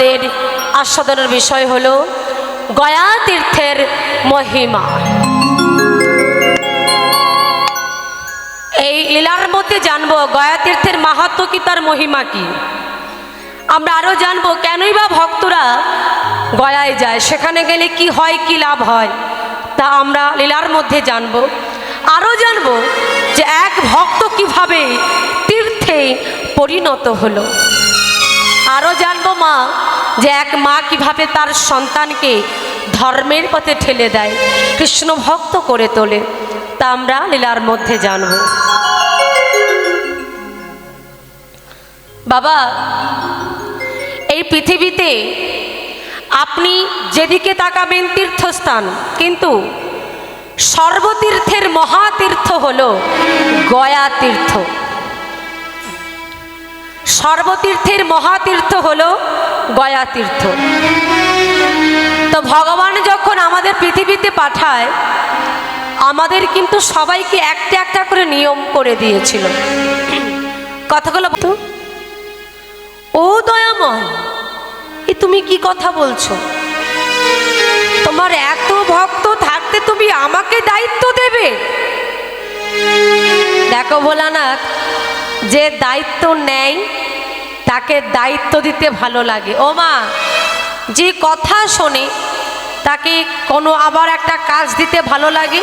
এর আস্বাদনের বিষয় হলো গয়া তীর্থের মহিমা। এই লীলার মধ্যে জানবো গয়া তীর্থের মাহাত্ম্য কি, তার মহিমা কি। আমরা আরো জানবো কেনই বা ভক্তরা গয়ায় যায়, সেখানে গেলে কি হয়, কি লাভ হয়, তা আমরা লীলার মধ্যে জানবো। আরো জানবো যে এক ভক্ত কিভাবে তীর্থে পরিণত হলো। আরো জানবো মা যে এক মা কিভাবে তার সন্তানকে ধর্মের পথে ঠেলে দেয়, কৃষ্ণ ভক্ত করে তোলে, তা আমরা লীলার মধ্যে জানব। বাবা, এই পৃথিবীতে আপনি যেদিকে তাকাবেন তীর্থস্থান, কিন্তু সর্বতীর্থের মহাতীর্থ হলো গয়া তীর্থ। সর্বতীর্থের মহাতীর্থ হলো গয়া তীর্থ। তো ভগবান যখন আমাদের পৃথিবীতে পাঠায়, আমাদের কিন্তু সবাইকে একটা একটা করে নিয়ম করে দিয়েছিল। কথাগুলো তো ও দয়াময়, এ তুমি কি কথা বলছো? তোমার এত ভক্ত থাকতে তুমি আমাকে দায়িত্ব দেবে? দেখো ভোলানাথ, যে দায়িত্ব নেয় তাকে দায়িত্ব দিতে ভালো লাগে। ও মা, যে কথা শোনে তাকে কোনো আবার একটা কাজ দিতে ভালো লাগে,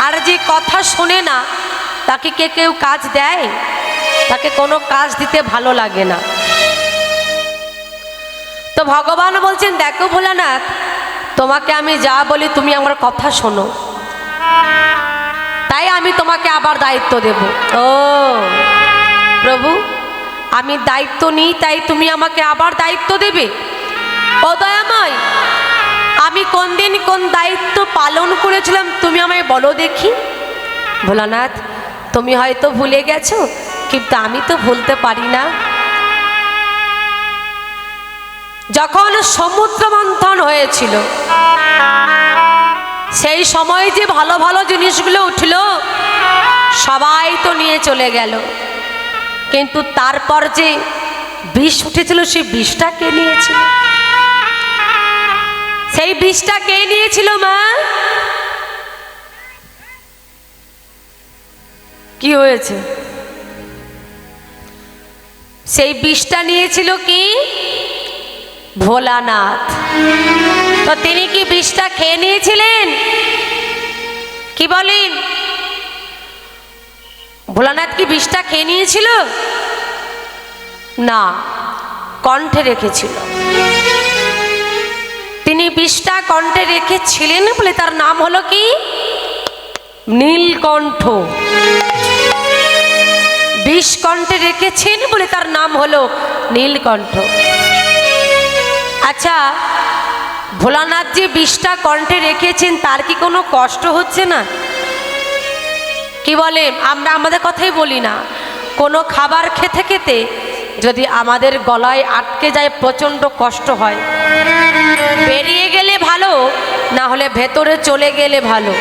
আর যে কথা শোনে না তাকে কেউ কাজ দেয়? তাকে কোনো কাজ দিতে ভালো লাগে না। তো ভগবান বলছেন, দেখো ভোলানাথ, তোমাকে আমি যা বলি তুমি আমার কথা শোনো, তাই আমি তোমাকে আবার দায়িত্ব দেব। ও প্রভু, আমি দায়িত্ব নিই তাই তুমি আমাকে আবার দায়িত্ব দেবে? ও দয়াময়, আমি কোন দিন কোন দায়িত্ব পালন করেছিলাম তুমি আমায় বলো দেখি। ভোলানাথ, তুমি হয়তো ভুলে গেছো, কিন্তু আমি তো ভুলতে পারি না। যখন সমুদ্র মন্থন হয়েছিল, সেই সময় যে ভালো ভালো জিনিসগুলো উঠল সবাই তো নিয়ে চলে গেল, কিন্তু তারপর যে বিষ উঠেছিল সেই বিষটা কে নিয়েছিল? সেই বিষটা কে নিয়েছিল মা? কি হয়েছে? সেই বিষটা নিয়েছিল কি? ভোলানাথ। তো তিনি কি বিষটা খেয়ে নিয়েছিলেন? কি বলেন? ভোলানাথ কি বিষটা খেয়ে নিয়েছিল? না, কণ্ঠে রেখেছিল। তিনি বিষটা কণ্ঠে রেখেছিলেন বলে তার নাম হলো কি? নীলকণ্ঠ। বিষ কণ্ঠে রেখেছেন বলে তার নাম হলো নীলকণ্ঠ। আচ্ছা, ভোলানাথ যে বিষটা কণ্ঠে রেখেছেন তার কি কোনো কষ্ট হচ্ছে না? কি বলে? আমরা আমাদের কথাই বলি না, কোনো খাবার খেতে খেতে যদি আমাদের গলায় আটকে যায় প্রচণ্ড কষ্ট হয়। বেরিয়ে গেলে ভালো, না হলে ভেতরে চলে গেলে ভালো।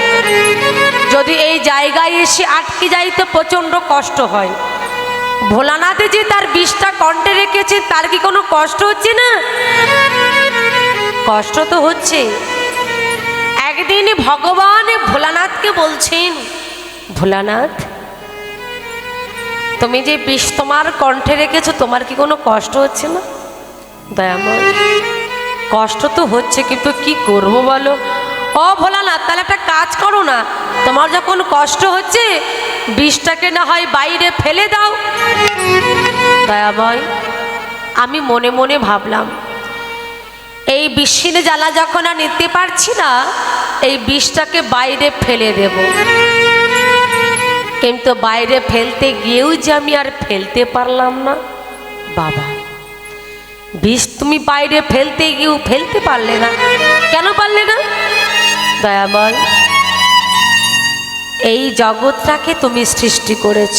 যদি এই জায়গায় এসে আটকে যায় তো প্রচণ্ড কষ্ট হয়। ভোলানাথে যে তার বিষটা কণ্ঠে রেখেছে তার কি কোনো কষ্ট হচ্ছে না? কষ্ট তো হচ্ছে। একদিন ভগবান ভোলানাথকে বলছেন, ভোলানাথ, তুমি যে বিষ তোমার কণ্ঠে রেখেছো তোমার কি কোনো কষ্ট হচ্ছে না? দয়াময়, কষ্ট তো হচ্ছে, কিন্তু কি করবো বলো? ও ভোলানাথ, তাহলে একটা কাজ করো না, তোমার যখন কষ্ট হচ্ছে বিষটাকে না হয় বাইরে ফেলে দাও। দয়াময়, আমি মনে মনে ভাবলাম, এই বিষের জ্বালা যখন আর নিতে পারছি না, এই বিষটাকে বাইরে ফেলে দেব। কিন্তু বাইরে ফেলতে গিয়েও যে আমি আর ফেলতে পারলাম না। বাবা, বিষ তুমি বাইরে ফেলতে গিয়েও ফেলতে পারলে না, কেন পারলে না? দয়াময়, এই জগৎটাকে তুমি সৃষ্টি করেছ,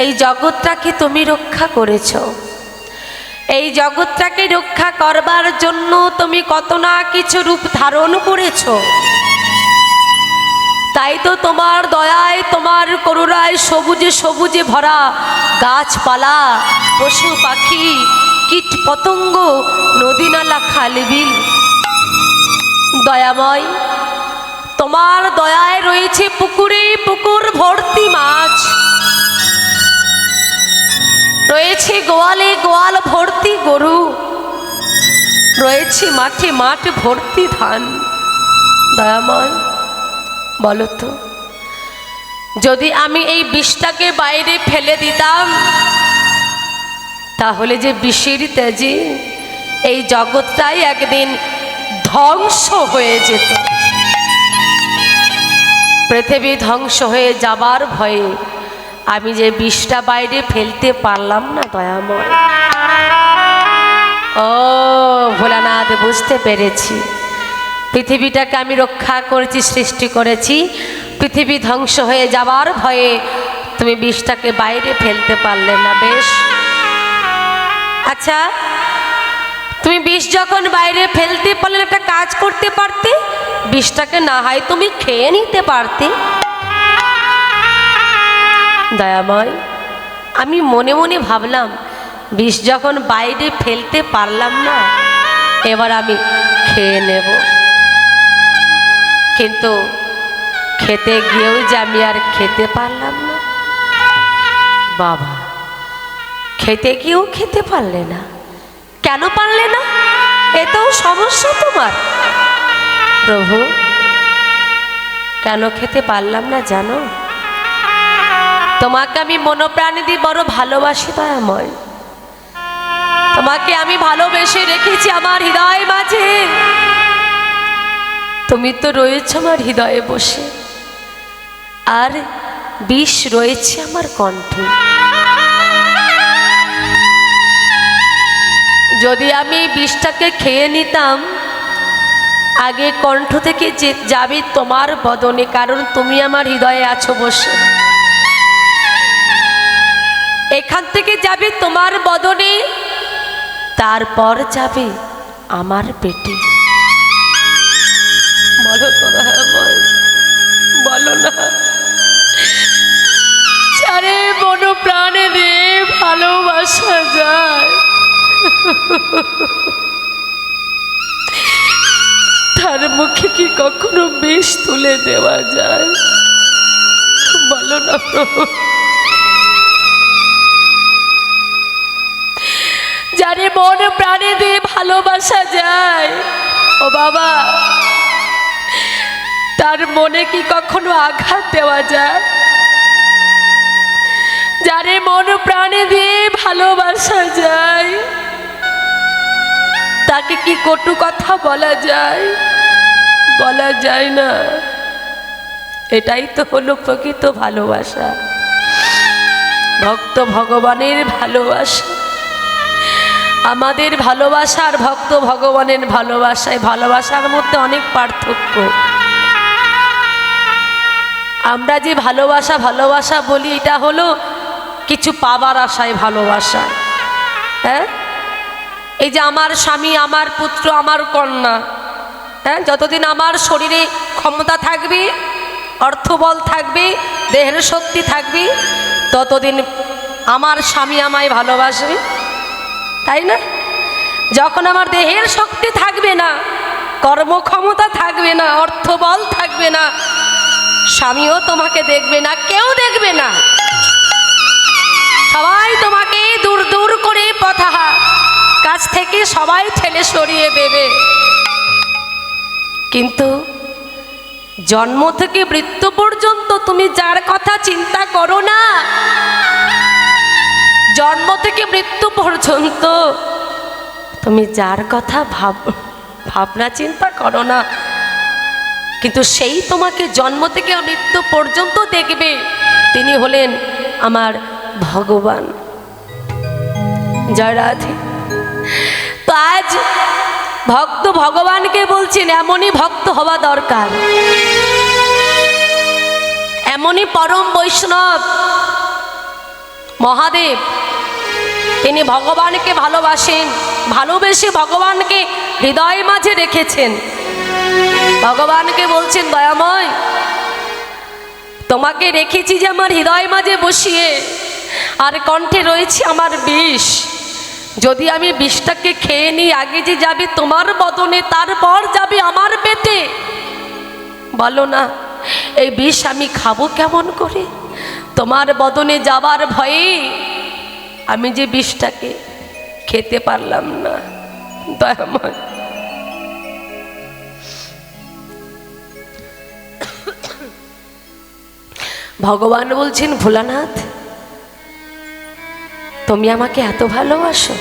এই জগৎটাকে তুমি রক্ষা করেছ, এই জগৎটাকে রক্ষা করবার জন্য তুমি কত না কিছু রূপ ধারণ করেছ। তাই তো তোমার দয়ায়, তোমার করুণায় সবুজে সবুজে ভরা গাছপালা, পশু পাখি কি পতঙ্গ, নদী নালা খালবিল। দয়াময়, তোমার দয়ায় রয়েছে পুকুরে পুকুর ভর্তি মাছ, রয়েছে গোয়ালে গোয়াল ভর্তি গরু, রয়েছে মাঠে মাঠ ভর্তি ধান। দয়াময়, বলো তো, যদি আমি এই বিষটাকে বাইরে ফেলে দিতাম, তাহলে যে বিষের তেজে এই জগৎটাই একদিন ধ্বংস হয়ে যেত। পৃথিবী ধ্বংস হয়ে যাবার ভয়ে আমি যে বিষটা বাইরে ফেলতে পারলাম না। দয়াময়, ও ভোলানাথ, বুঝতে পেরেছি, পৃথিবীটাকে আমি রক্ষা করেছি, সৃষ্টি করেছি, পৃথিবী ধ্বংস হয়ে যাবার ভয়ে তুমি বিষটাকে বাইরে ফেলতে পারলে না। বেশ, আচ্ছা, তুমি বিষ যখন বাইরে ফেলতে পারলে, একটা কাজ করতে পারতে, বিষটাকে না হয় তুমি খেয়ে নিতে পারতে। দয়াময়, আমি মনে মনে ভাবলাম, বিষ যখন বাইরে ফেলতে পারলাম না, এবার আমি খেয়ে নেব। কিন্তু খেতে গিয়েও যে আমি আর খেতে পারলাম না। বাবা, খেতে গিয়েও খেতে পারলে না? কেন পারলে না? এতেও সমস্যা তোমার। প্রভু, কেন খেতে পারলাম না জানো? তোমাকে আমি মনোপ্রাণে দিয়ে বড় ভালোবাসি। দয়াময়, তোমাকে আমি ভালোবেসে রেখেছি আমার হৃদয় মাঝে। তুমি তো রয়েছো আমার হৃদয়ে বসে, আর বিষ রয়েছে আমার কণ্ঠে। যদি আমি বিষটাকে খেয়ে নিতাম, আগে কণ্ঠ থেকে যাবে তোমার বদনে, কারণ তুমি আমার হৃদয়ে আছো বসে। এখান থেকে যাবে তোমার বদনে, তারপর যাবে আমার পেটে। বলো তো দয়াময়, বলো না, চারে মন প্রাণে দিয়ে ভালোবাসা যায়, তার মুখে কি কখনো বিষ তুলে দেওয়া যায়? বলো না প্রভু। যারে মন প্রাণে দিয়ে ভালোবাসা যায়, ও বাবা, তার মনে কি কখনো আঘাত দেওয়া যায়? যারে মন প্রাণে দিয়ে ভালোবাসা যায়, তাকে কি কটু কথা বলা যায়? বলা যায় না। এটাই তো হলো প্রকৃত ভালোবাসা, ভক্ত ভগবানের ভালোবাসা। আমাদের ভালোবাসা আর ভক্ত ভগবানের ভালোবাসায়, ভালোবাসার মধ্যে অনেক পার্থক্য। আমরা যে ভালোবাসা ভালোবাসা বলি, এটা হলো কিছু পাবার আশায় ভালোবাসা। হ্যাঁ, এই যে আমার স্বামী, আমার পুত্র, আমার কন্যা, হ্যাঁ, যতদিন আমার শরীরে ক্ষমতা থাকবে, অর্থবল থাকবে, দেহের শক্তি থাকবে, ততদিন আমার স্বামী আমায় ভালোবাসবে, তাই না? যখন আমার দেহের শক্তি থাকবে না, কর্মক্ষমতা থাকবে না, অর্থবল থাকবে না, স্বামীও তোমাকে দেখবে না, কেউ দেখবে না, সবাই তোমাকে দূর দূর করে পথা কাছ থেকে সবাই ঠেলে সরিয়ে দেবে। কিন্তু জন্ম থেকে মৃত্যু পর্যন্ত তুমি যার কথা চিন্তা করো না, জন্ম থেকে মৃত্যু পর্যন্ত তুমি যার কথা ভাবনা চিন্তা করো না, কিন্তু সেই তোমাকে জন্ম থেকে মৃত্যু পর্যন্ত দেখবে। তিনি হলেন আমার ভগবান। জয় রাধে। তো আজ ভক্ত ভগবানকে বলছেন, এমনই ভক্ত হওয়া দরকার, এমনই পরম বৈষ্ণব মহাদেব। তিনি ভগবানকে ভালোবাসেন, ভালোবেসে ভগবানকে হৃদয় মাঝে রেখেছেন। ভগবানকে বলছেন, দয়াময়, তোমাকে রেখেছি যে আমার হৃদয় মাঝে বসিয়ে, আর কণ্ঠে রয়েছে আমার বিষ। যদি আমি বিষটাকে খেয়ে নিই, আগে যে যাবে তোমার বদনে, তারপর যাবে আমার পেটে। বলো না, এই বিষ আমি খাবো কেমন করে? তোমার বদনে যাবার ভয়ে আমি যে বিষটাকে খেতে পারলাম না। দয়াময়, ভগবান বলছেন, ভোলানাথ তুমি আমাকে এত ভালোবাসো,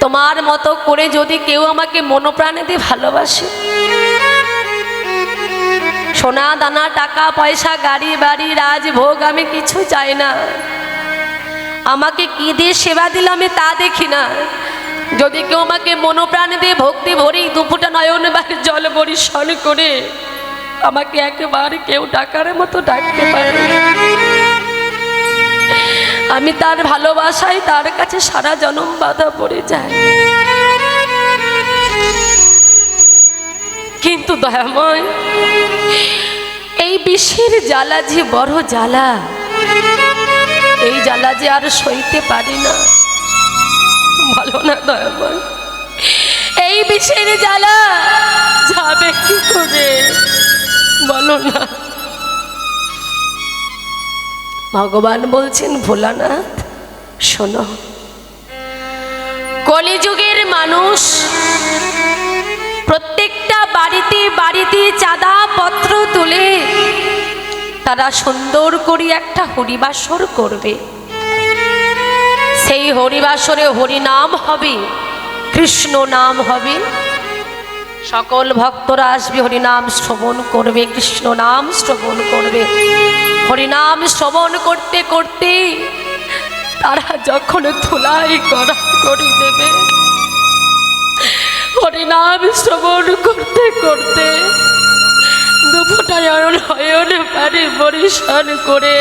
তোমার মতো করে যদি কেউ আমাকে মনোপ্রাণে দিয়ে ভালোবাসে, সোনা দানা টাকা পয়সা গাড়ি বাড়ি রাজভোগ আমি কিছু চাই না, আমাকে কি দিয়ে সেবা দিল আমি তা দেখি না, যদি কেউ আমাকে মনোপ্রাণে দিয়ে ভক্তি ভরি দুপুটা নয়ন বাড়ির জল বরিশন করে আমাকে একেবারে কেউ ডাকার মতো ডাকতে পারে, আমি তার ভালোবাসায় তার কাছে সারা জনম বাধা পড়ে যায়। কিন্তু দয়াময়, এই বিষের জ্বালা যে বড় জ্বালা, এই জ্বালা যে আর সইতে পারি না। বলো না দয়াময়, এই বিষের জ্বালা যাবে কি করে? বলো না। ভগবান বলছেন, ভোলানাথ শোনো, কলিযুগের মানুষ প্রত্যেকটা বাড়িতে বাড়িতে চাঁদা পত্র তুলে তারা সুন্দর করে একটা হরিবাসর করবে। সেই হরিবাসরে হরিনাম হবে, কৃষ্ণ নাম হবে, সকল ভক্তরা আসবে, হরিনাম শ্রবণ করবে, কৃষ্ণ নাম শ্রবণ করবে। হরিনাম শ্রবণ করতে করতে তারা যখন ধুলাই করা করে দেবে, হরিনাম শ্রবণ করতে করতে দুপুটায় নয়ন পারে বরিশন করে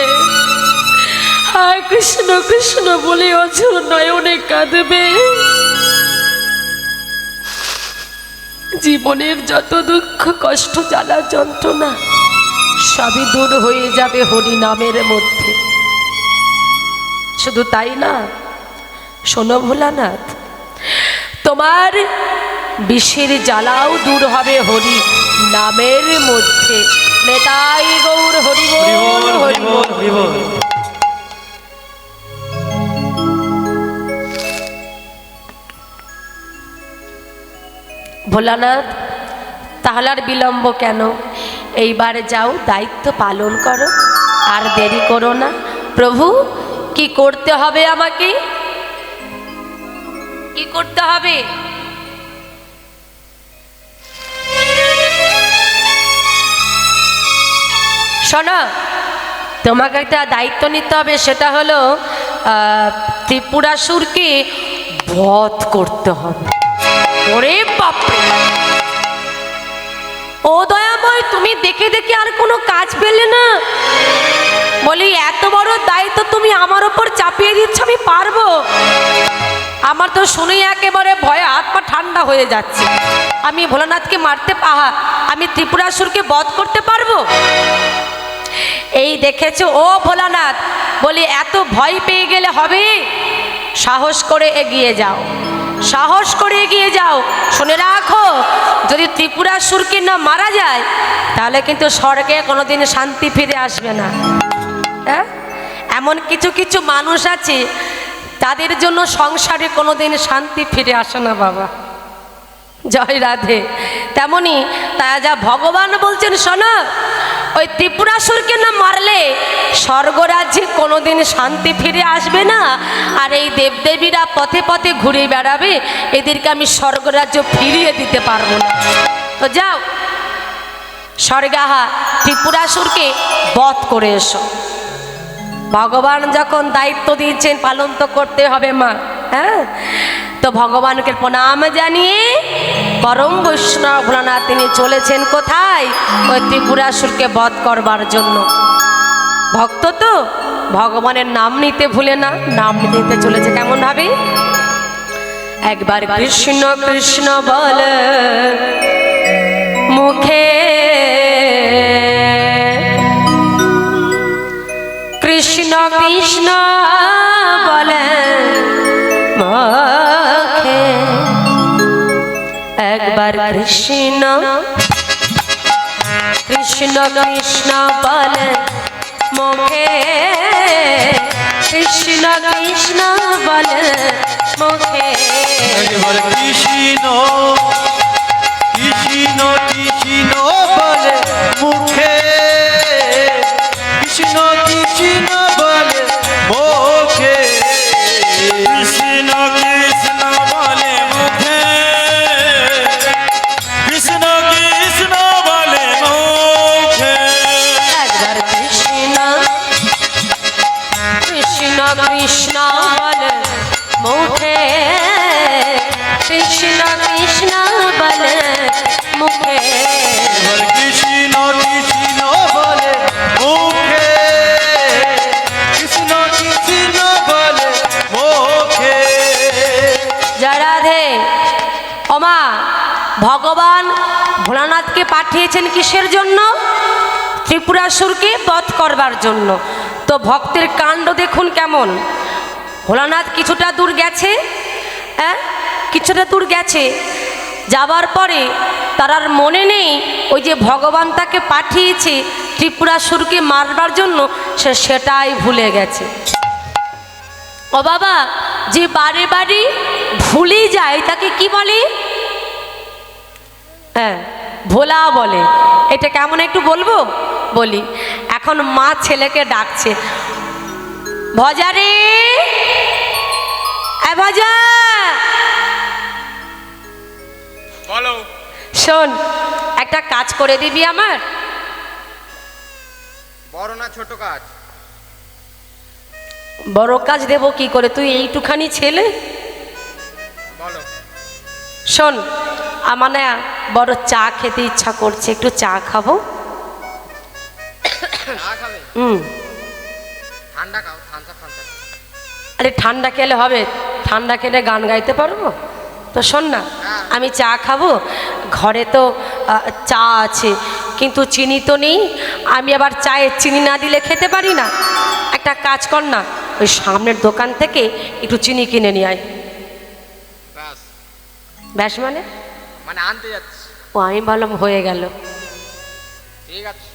হায় কৃষ্ণ কৃষ্ণ বলে অঝোর নয়নে কাঁদবে। জীবনের যত দুঃখ কষ্ট জ্বালা যন্ত্রণা সবই দূর হয়ে যাবে হরি নামের মধ্যে। শুধু তাই না, শোনো ভোলানাথ, তোমার বিষের জ্বালাও দূর হবে হরি নামের মধ্যে। নেতাই গৌর হরি বল, হরি বল, হরি বল। ভোলানাথ তাহলে আর বিলম্ব কেন? এইবার যাও, দায়িত্ব পালন করো, আর দেরি করো না। প্রভু কি করতে হবে? আমাকে কি করতে হবে? শোনো, তোমাকে একটা দায়িত্ব নিতে হবে, সেটা হলো ত্রিপুরাসুরকে বধ করতে হবে। ওরে বাপরে! ও দয়াময়, তুমি দেখে দেখে আর কোনো কাজ পেলে না? বলি এত বড় দায়িত্ব তুমি আমার ওপর চাপিয়ে দিচ্ছ, আমি পারবো? আমার তো শুনেই একেবারে ভয়ে হাত পা ঠান্ডা হয়ে যাচ্ছে। আমি ভোলানাথকে মারতে আমি ত্রিপুরাসুরকে বধ করতে পারবো? এই দেখেছো ও ভোলানাথ, বলি এত ভয় পেয়ে গেলে হবে? সাহস করে এগিয়ে যাও, সাহস করে এগিয়ে যাও। শুনে রাখো, যদি ত্রিপুরাসুরকে না মারা যায় তাহলে কিন্তু স্বর্গে কোনোদিন শান্তি ফিরে আসবে না। হ্যাঁ, এমন কিছু কিছু মানুষ আছে তাদের জন্য সংসারে কোনোদিন শান্তি ফিরে আসে না বাবা। জয় রাধে। তেমনি তা যা ভগবান বলছেন, শোনো, ওই ত্রিপুরাসুরকে না মারলে স্বর্গরাজ্যে কোনোদিন শান্তি ফিরে আসবে না। আর এই দেবদেবীরা পথে পথে ঘুরে বেড়াবে, এদেরকে আমি স্বর্গরাজ্য ফিরিয়ে দিতে পারবো না। তো যাও, স্বর্গাহা ত্রিপুরাসুরকে বধ করে এসো। ভগবান যখন দায়িত্ব দিয়েছেন পালন তো করতে হবে মা। হ্যাঁ, তো ভগবানকে প্রণাম জানিয়ে পরম বৈষ্ণব ভোলানাথ তিনি চলেছেন কোথায়? ওই ত্রিপুরাসুরকে বধ করবার জন্য। ভক্ত তো ভগবানের নাম নিতে ভুলে না, নাম নিতে চলেছে কেমন ভাবে? একবার কৃষ্ণ কৃষ্ণ বলে মুখে, কৃষ্ণ কৃষ্ণ বলে মুখে একবার কৃষ্ণ কৃষ্ণ কৃষ্ণ বলে মুখে কৃষ্ণ কৃষ্ণ বলে মুখে একবার কৃষ্ণ কৃষ্ণ কৃষ্ণ বলে মুখে কৃষ্ণ কৃষ্ণ বলে মুখে কৃষ্ণ কৃষ্ণ বলে মুখে কৃষ্ণ কৃষ্ণ বলে মুখে একবার কৃষ্ণ কৃষ্ণ কৃষ্ণ বলে মুখে কৃষ্ণ কৃষ্ণ বলে মুখে একবার কৃষ্ণ কৃষ্ণ বলে মুখে কৃষ্ণ কৃষ্ণ বলে মুখে জয় রাধে। ওমা ভগবান ভোলানাথকে পাঠিয়েছেন কিসের জন্য? ত্রিপুরাসুরকে বধ করবার জন্য। তো ভক্তের কাণ্ড দেখুন কেমন। ভোলানাথ কিছুটা দূর গেছে, হ্যাঁ কিছুটা দূর গেছে, যাবার পরে তার আর মনে নেই ওই যে ভগবান তাকে পাঠিয়েছে ত্রিপুরাসুরকে মারবার জন্য, সে সেটাই ভুলে গেছে। ও বাবা, যে বারে বারে ভুলে যায় তাকে কি বলে? হ্যাঁ, ভোলা বলে। এটা কেমন একটু বলবো? বলি। এখন মা ছেলেকে ডাকছে, ভজা রে, ভজা, বলো। শোন, একটা কাজ করে দিবি আমার? বড় না ছোট কাজ? বড় কাজ দেব কি করে, তুই এইটুখানি ছেলে। বলো। শোন, আমার না বড় চা খেতে ইচ্ছা করছে, একটু চা খাবো। চা খাবে? ঠান্ডা খাও, ঠান্ডা ঠান্ডা। আরে ঠান্ডা খেলে হবে? ঠান্ডা খেলে গান গাইতে পারবো? তো শোন না, আমি চা খাবো, ঘরে তো চা আছে কিন্তু চিনি তো নেই, আমি আবার চায়ে চিনি না দিলে খেতে পারি না। একটা কাজ কর না, ওই সামনের দোকান থেকে একটু চিনি কিনে নিয়ে আয়। ব্যাস। ব্যাস মানে? মানে আনতে যাচ্ছি। ও, আমি ভাবলাম হয়ে গেল। ঠিক আছে।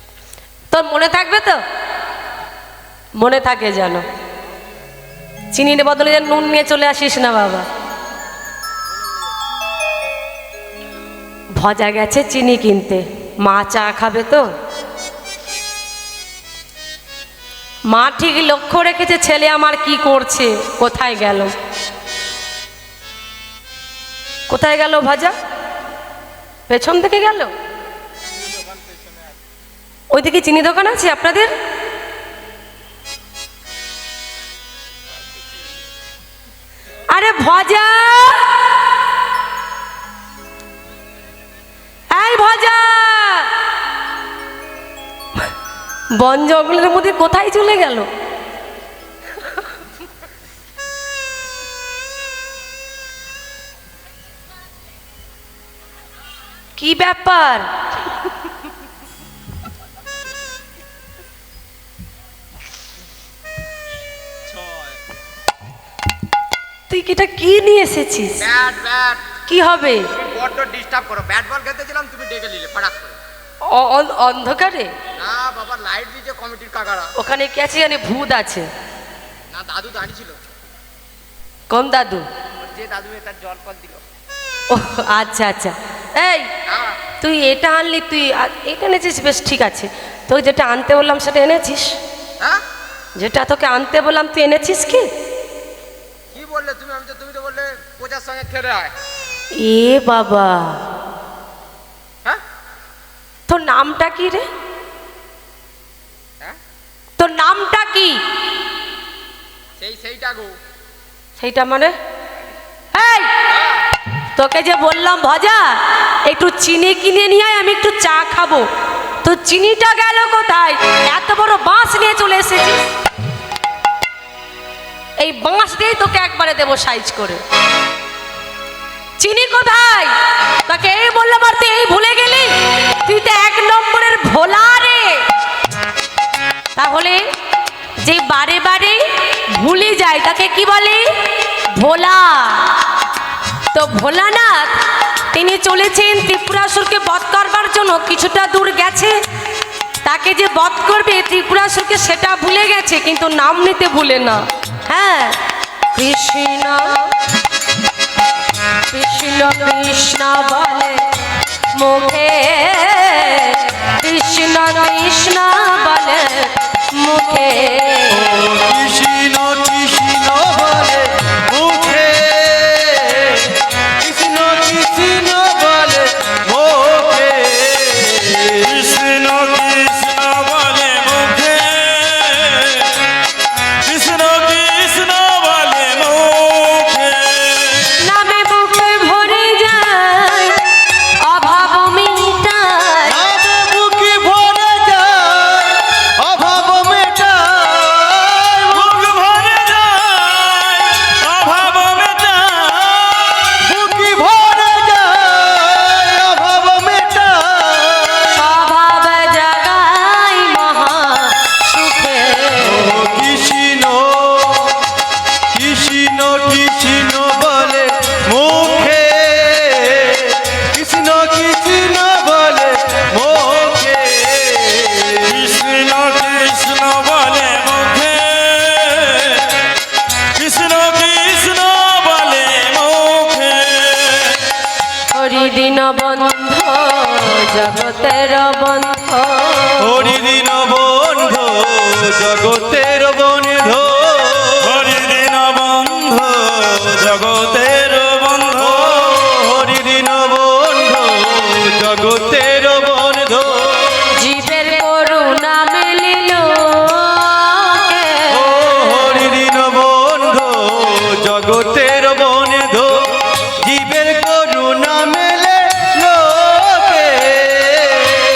তোর মনে থাকবে তো? মনে থাকে যেন। চিনির বদলে যেন নুন নিয়ে চলে আসিস না বাবা। ভজা গেছে চিনি কিনতে, মা চা খাবে তো। মা ঠিক লক্ষ্য রেখেছে ছেলে আমার কি করছে। কোথায় গেল, কোথায় গেল ভজা? পেছন থেকে গেল? ওইদিকে চিনি দোকান আছে আপনাদের? আরে ভজা, এই ভজা, বন জঙ্গলের মধ্যে কোথায় চলে গেল? কি ব্যাপার? তুই এটা কি নিয়ে এসেছিস? Bat bat. কি হবে? বড্ড ডিস্টার্ব করো। ব্যাট বল খেলতেছিলাম, তুমি ডেকে নিলে ফটাক করে। অন্ধকারে? না বাবা, লাইট দিয়েছে কমিটির কাকারা। ওখানে কি আছে জানি? ভূত আছে? না, দাদু দাঁড়িয়ে ছিল। কোন দাদু? যে দাদু তার জল ফল দিল। ও আচ্ছা আচ্ছা। এই তুই এটা আনলি, তুই এটা এনেছিস, বেশ ঠিক আছে। তোকে যেটা আনতে বললাম সেটা এনেছিস? হ্যাঁ, যেটা তোকে আনতে বললাম তুই এনেছিস কি? কি বললে তুমি? তুমি তো বললে কোচার সঙ্গে খেলে আয়। এ বাবা, হ্যাঁ, তোর নামটা কি রে? হ্যাঁ, তোর নামটা কি? সেইটা গো। সেইটা মানে? এই, তোকে যে বললাম ভজা একটু চিনি কিনে নিয়ে আয়, আমি একটু চা খাবো। তো চিনিটা গেল কোথায়? এত বড় বাঁশ নিয়ে চলে এসেছিস। এই বাঁশ দিয়েই তোকে একবারে দেবো সাইজ করে। চিনি কোথায়? তাকে এই বললাম আর তুই এই ভুলে গেলি? তুই তো এক নম্বরের ভোলা রে। তাহলে যে বারে বারে ভুলে যায় তাকে কি বলে? ভোলা। তো ভোলানাথ তিনি চলেছেন ত্রিপুরাসুরকে বধ করবার জন্য। কিছুটা দূর গেছে, তাকে যে বধ করবে ত্রিপুরাসুরকে সেটা ভুলে গেছে, কিন্তু নাম নিতে ভুলে না। হ্যাঁ, কৃষ্ণ কৃষ্ণ কৃষ্ণ বলে মুখে, কৃষ্ণ কৃষ্ণ বলে মুখে, কৃষ্ণ কৃষ্ণ বলে মুখে, কৃষ্ণ কৃষ্ণ বলে মুখে, কৃষ্ণ কৃষ্ণ বলে মুখে, কৃষ্ণ কৃষ্ণ বলে মুখে, নামে বুকে ভরে যায় অভাব মিটায়, নামে বুকে ভরে যায় অভাব মেটায়, বুক ভরে যায় অভাব মেটায়, বুকে ভরে যায় অভাব মেটায়, স্বভাব জাগাই মহা সুখে, কৃষ্ণ কৃষ্ণ কৃষ্ণ বলে মুখে, কৃষ্ণ কৃষ্ণ বলে মুখে, কৃষ্ণ কৃষ্ণ বলে মুখে, কৃষ্ণ কৃষ্ণ বলে মুখে, হরিদিন বন্ধ জগতের বন্ধ, হরিদিন বন্ধু জগতের বন্ধু, হরিদিন বন্ধু জগতের বন্ধু, হরিদিন বন্ধু জগতের বন্ধু, জীবের করুণা মিলিল ও হরিদিন বন্ধু জগতের বন্ধু, জীবের করুণা মেলে লোকে,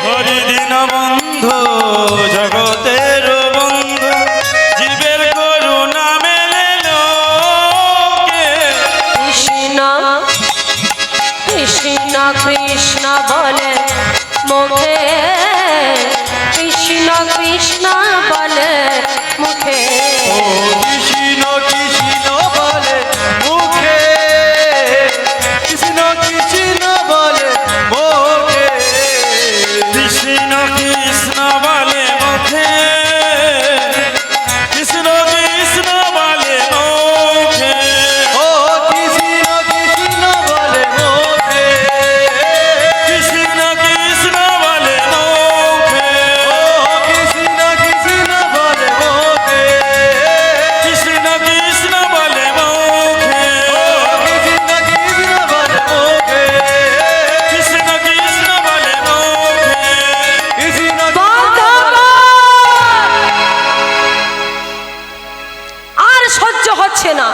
হরিদিন বন্ধু জগতের বন্ধু, জীবের করুণা মেলে লোকে, কৃষ্ণ কৃষ্ণ কৃষ্ণ বলে মুখে, কৃষ্ণ কৃষ্ণ বলে মুখে, ও কৃষ্ণ কৃষ্ণ বলে মুখে, কৃষ্ণ কৃষ্ণ বলে মুখে, কৃষ্ণ কৃষ্ণ বলে মুখে, কৃষ্ণ কৃষ্ণ বলে মুখে, ও কৃষ্ণ কৃষ্ণ বলে মুখে, কৃষ্ণ কৃষ্ণ বলে মুখে, ও কৃষ্ণ কৃষ্ণ বলে মুখে, কৃষ্ণ কৃষ্ণ বলে মুখে, ও কৃষ্ণ কৃষ্ণ বলে মুখে, কৃষ্ণ কৃষ্ণ বলে মুখে, কৃষ্ণ বন্ধ কর। আর সহ্য হচ্ছে না।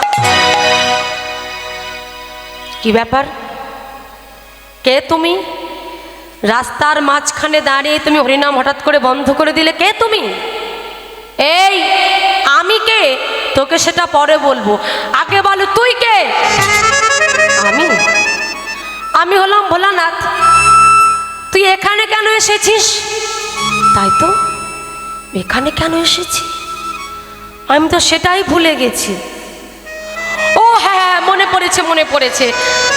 কি ব্যাপার? কে তুমি? রাস্তার মাঝখানে দাঁড়িয়ে তুমি হরিনাম হঠাৎ করে বন্ধ করে দিলে। কে তুমি? এই আমি কে? তোকে সেটা পরে বলবো, আগে বলো তুই কে? আমি আমি হলাম ভোলানাথ। তুই এখানে কেন এসেছিস? তাই তো, এখানে কেন এসেছি আমি তো সেটাই ভুলে গেছি। ও হ্যাঁ, মনে পড়েছে মনে পড়েছে।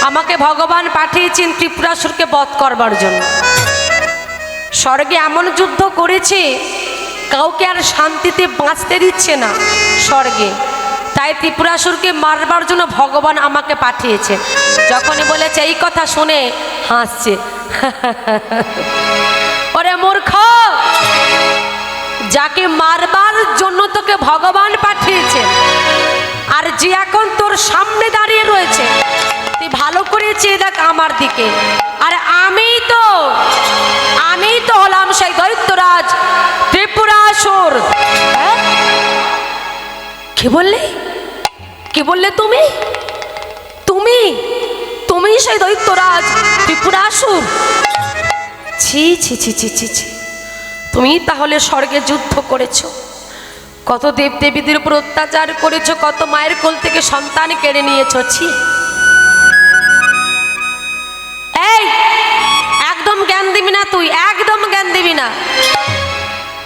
আমাকে ভগবান পাঠিয়েছেন ত্রিপুরাসুরকে বধ করবার জন্য। স্বর্গে এমন যুদ্ধ করেছে কাউকে আর শান্তিতে বাঁচতে দিচ্ছে না স্বর্গে। তাই ত্রিপুরাসুরকে মারবার জন্য ভগবান আমাকে পাঠিয়েছে। যখনই বলেছে এই কথা শুনে হাসছে। ওরে মূর্খ, যাকে মারবার জন্য তোকে ভগবান পাঠিয়েছে আর যে এখন তোর সামনে দাঁড়িয়ে রয়েছে, তুই ভালো করে চেয়ে দেখ আমার দিকে। আর আমি তো হলাম সেই দৈত্যরাজ ত্রিপুরাসুর। হ্যাঁ? কি বললে? কি বললে তুমি? তুমি তুমি সেই দৈত্যরাজ ত্রিপুরাসুর? ছি ছি ছি ছি ছি ছি, তুমি তাহলে স্বর্গে যুদ্ধ করেছো, কত দেবদেবীদের উপর অত্যাচার করেছো, কত মায়ের কোল থেকে সন্তান কেড়ে নিয়েছো। ছি, এই একদম জ্ঞান দিবি না তুই, একদম জ্ঞান দিবি না।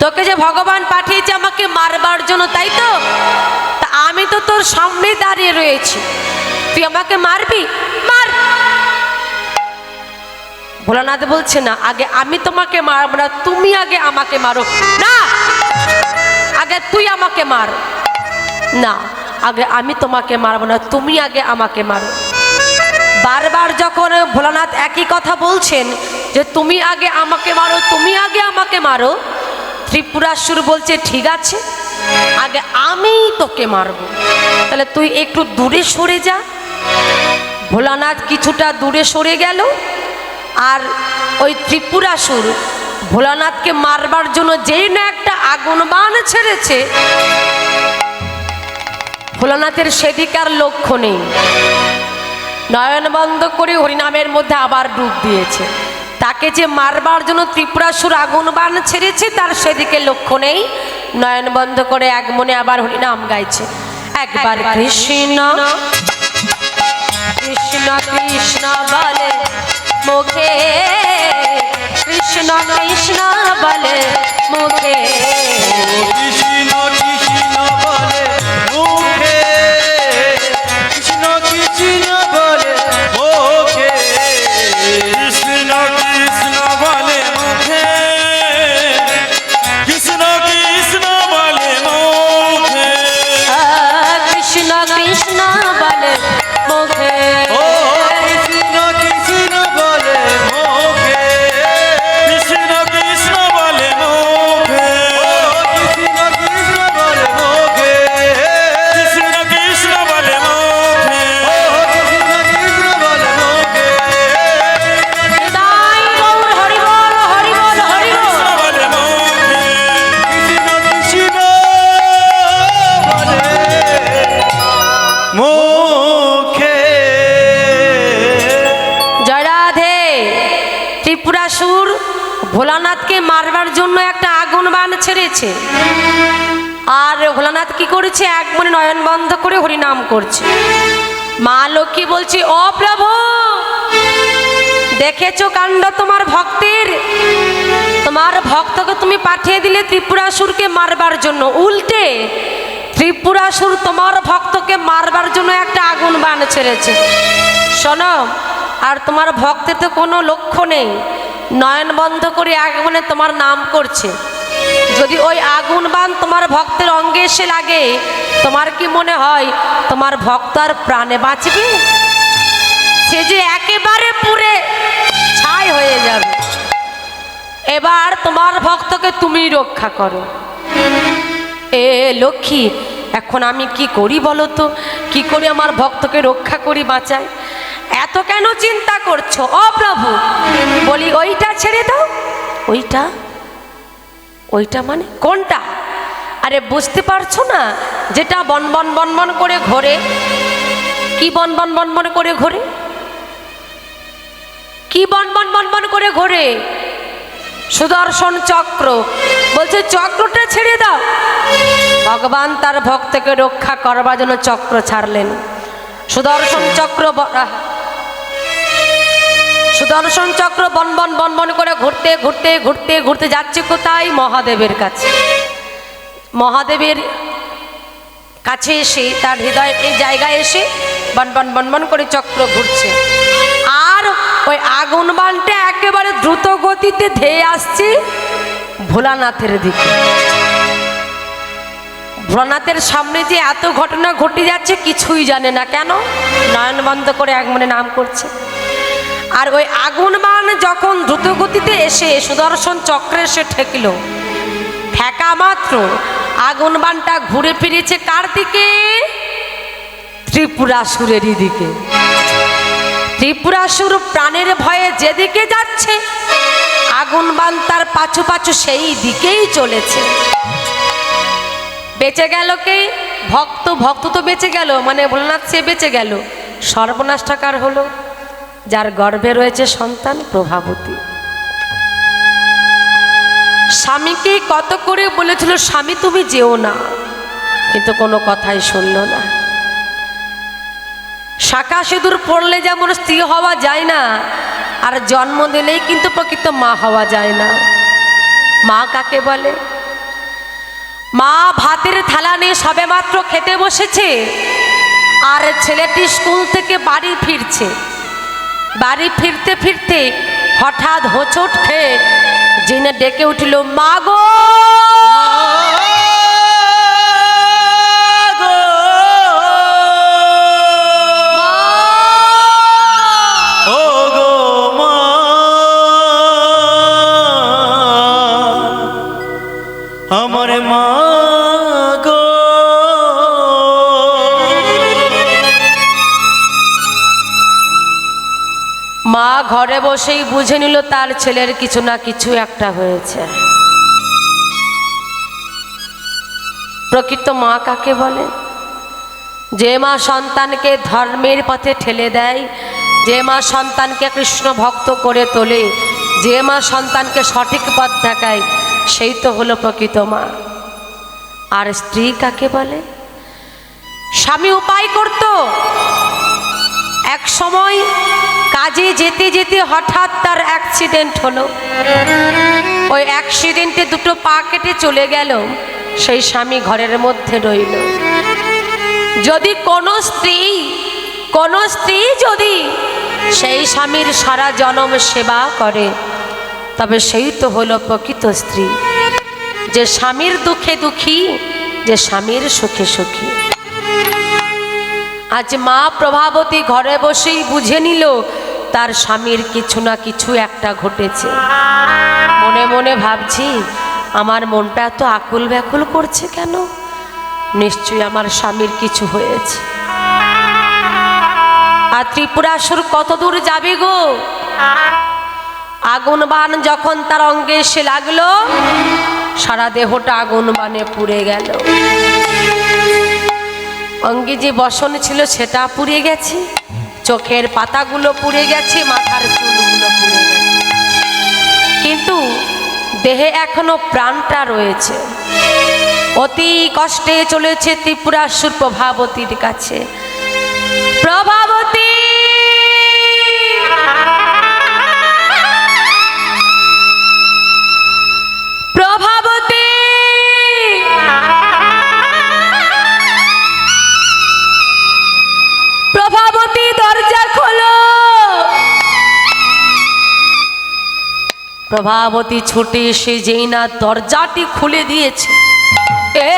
তোকে যে ভগবান পাঠিয়েছে আমাকে মারবার জন্য, তাই তো? তা আমি তো তোর সামনে দাঁড়িয়ে রয়েছি, তুই আমাকে মারবি? মার। ভোলানাথ বলছে না, আগে আমি তোমাকে মারব না, তুমি আগে আমাকে মারো। না, আগে তুই আমাকে মার। না, আগে আমি তোমাকে মারবো না, তুমি আগে আমাকে মারো। বারবার যখন ভোলানাথ একই কথা বলছেন যে তুমি আগে আমাকে মারো, তুমি আগে আমাকে মারো, ত্রিপুরাসুর বলছে ঠিক আছে, আগে আমিই তোকে মারবো, তাহলে তুই একটু দূরে সরে যা। ভোলানাথ কিছুটা দূরে সরে গেল, আর ওই ত্রিপুরাসুর ভোলানাথকে মারবার জন্য যেই না একটা আগুন বাণ ছেড়েছে, ভোলানাথের সেদিকার লক্ষ্য নেই, নয়ন বন্ধ করে হরিনামের মধ্যে আবার ডুব দিয়েছে। তাকে যে মারবার জন্য ত্রিপুরাসুর আগুন বাণ ছেড়েছে তার সেদিকে লক্ষ্য নেই, নয়ন বন্ধ করে এক মনে আবার হরিনাম গাইছে। একবার কৃষ্ণ কৃষ্ণ কৃষ্ণ বলে মুখে, কৃষ্ণ কৃষ্ণ বলে মুখে, কৃষ্ণ কৃষ্ণ বলে মুখে, কৃষ্ণ কৃষ্ণ বলে মুখে, কৃষ্ণ কৃষ্ণ বলে মুখে, কৃষ্ণ কৃষ্ণ বলে মুখে, কৃষ্ণ কৃষ্ণ বলে মুখে, ও কৃষ্ণ কৃষ্ণ বলে মুখে, কৃষ্ণ কৃষ্ণ বলে মুখে, কৃষ্ণ কৃষ্ণ বলে মুখে, কৃষ্ণ কৃষ্ণ বলে মুখে, কৃষ্ণ কৃষ্ণ বলে মুখে, হৃদয় গৌর হরি বল হরি বল হরি বল। কৃষ্ণ বলে মুখে, কৃষ্ণ কৃষ্ণ বলে মুখে। জয় রাধে। ত্রিপুরাসুর ভোলানাথকে মারবার জন্য একটা আগুন বাণ ছেড়েছে, আর ভোলানাথ কি করেছে, এক মনে নয়ন বন্ধ করে হরিনাম করছে। মা লক্ষ্মী বলছে, ও প্রভু, দেখেছো কাণ্ড তোমার ভক্তের, তোমার ভক্তকে তুমি পাঠিয়ে দিলে ত্রিপুরাসুরকে মারবার জন্য, উল্টে ত্রিপুরাসুর তোমার ভক্তকে মারবার জন্য একটা আগুন বাণ ছেড়েছে। শোনো, আর তোমার ভক্তের তো কোনো লক্ষ্য নেই, নয়ন বন্ধ করে আগুনে তোমার নাম করছে। যদি ওই আগুন বাণ তোমার ভক্তের অঙ্গে এসে লাগে, তোমার কি মনে হয় তোমার ভক্ত আর প্রাণে বাঁচবে? সে যে একেবারে পুড়ে ছাই হয়ে যাবে। এবার তোমার ভক্তকে তুমি রক্ষা করো। এ লক্ষ্মী, এখন আমি কি করি বলো তো, কি করে আমার ভক্তকে রক্ষা করি, বাঁচাই? এত কেন চিন্তা করছো? ও প্রভু, বলি ওইটা ছেড়ে দাও। ওইটা? ওইটা মানে কোনটা? আরে বুঝতে পারছো না, যেটা বনবন বনবন করে ঘোরে? কি বনবন বনবন করে ঘোরে? কি বনবন বনবন করে ঘোরে? সুদর্শন চক্র। বলছে চক্রটা ছেড়ে দাও। ভগবান তার ভক্তকে রক্ষা করবার জন্য চক্র ছাড়লেন। সুদর্শন চক্র সুদর্শন চক্র বনবন বনবন করে ঘুরতে ঘুরতে ঘুরতে ঘুরতে যাচ্ছে কোথায়? মহাদেবের কাছে। মহাদেবের কাছে এসে তার হৃদয়ের এই জায়গায় এসে বনবন বনবন করে চক্র ঘুরছে, আর ওই আগুন বাণটা একেবারে দ্রুত গতিতে ধেয়ে আসছে ভোলানাথের দিকে। ভোলানাথের সামনে যে এত ঘটনা ঘটে যাচ্ছে কিছুই জানে না, কেন? নয়ন বন্ধ করে এক মনে নাম করছে। আর ওই আগুন বাণ যখন দ্রুত গতিতে এসে সুদর্শন চক্রে এসে ঠেকল, ঠেকা মাত্র আগুন বাণটা ঘুরে ফিরেছে কার দিকে? ত্রিপুরাসুরেরই দিকে। ত্রিপুরাসুর প্রাণের ভয়ে যেদিকে যাচ্ছে, আগুন বাণ তার পাছু পাছু সেই দিকেই চলেছে। বেঁচে গেল কে? ভক্ত। ভক্ত তো বেঁচে গেল, মানে ভোলানাথ সে বেঁচে গেল। সর্বনাশটা কার হলো? যার গর্ভে রয়েছে সন্তান প্রভাবতী। স্বামীকে কত করে বলেছিল, স্বামী তুমি যেও না, কিন্তু কোনো কথাই শুনল না। শাখা সিঁদুর পড়লে যেমন স্ত্রী হওয়া যায় না, আর জন্ম দিলেই কিন্তু প্রকৃত মা হওয়া যায় না। মা কাকে বলে? মা ভাতের থালা নিয়ে সবেমাত্র খেতে বসেছে, আর ছেলেটি স্কুল থেকে বাড়ি ফিরছে। বাড়ি ফিরতে ফিরতে হঠাৎ হোঁচট খেয়ে জেনে ডেকে উঠল, মা গো। আমার মা গো, মা ঘরে বসেই বুঝে নিল তার ছেলের কিছু না কিছু একটা হয়েছে। প্রকৃত মা কাকে বলে? যে মা সন্তানকে ধর্মের পথে ঠেলে দেয়, যে মা সন্তানকে কৃষ্ণ ভক্ত করে তোলে, যে মা সন্তানকে সঠিক পথ দেখায়, সেই তো হলো প্রকৃত মা। আর স্ত্রী কাকে বলে? স্বামী উপায় করত, এক সময় কাজে যেতে যেতে হঠাৎ তার অ্যাক্সিডেন্ট হলো। ওই অ্যাক্সিডেন্টে দুটো পা কেটে চলে গেল, সেই স্বামী ঘরের মধ্যে রইল। যদি কোনো স্ত্রী যদি সেই স্বামীর সারা জনম সেবা করে, তবে সেই তো হলো প্রকৃত স্ত্রী, যে স্বামীর দুঃখে দুঃখী, যে স্বামীর সুখে সুখী। আজ মা প্রভাবতী ঘরে বসেই বুঝে নিল তার স্বামীর কিছু না কিছু একটা ঘটেছে। মনে মনে ভাবছি, আমার মনটা এত আকুল ব্যাকুল করছে কেন? নিশ্চয়ই আমার স্বামীর কিছু হয়েছে। আর ত্রিপুরাসুর কত দূর যাবে গো? আগুন বান যখন তার অঙ্গে এসে লাগলো, সারা দেহটা আগুন বানে পুড়ে গেল। অঙ্গে যে বসন ছিল সেটা পুড়ে গেছে, চোখের পাতাগুলো পুড়ে গেছে, মাথার চুলগুলো পুড়ে গেছে, কিন্তু দেহে এখনো প্রাণটা রয়েছে। অতি কষ্টে চলেছে ত্রিপুরাসুর প্রভাবতীর কাছে। প্রভাবতী, প্রভাবতী, প্রভাবতী, দরজা খোলো। প্রভাবতী ছুটে এসে যেই না দরজাটি খুলে দিয়েছে,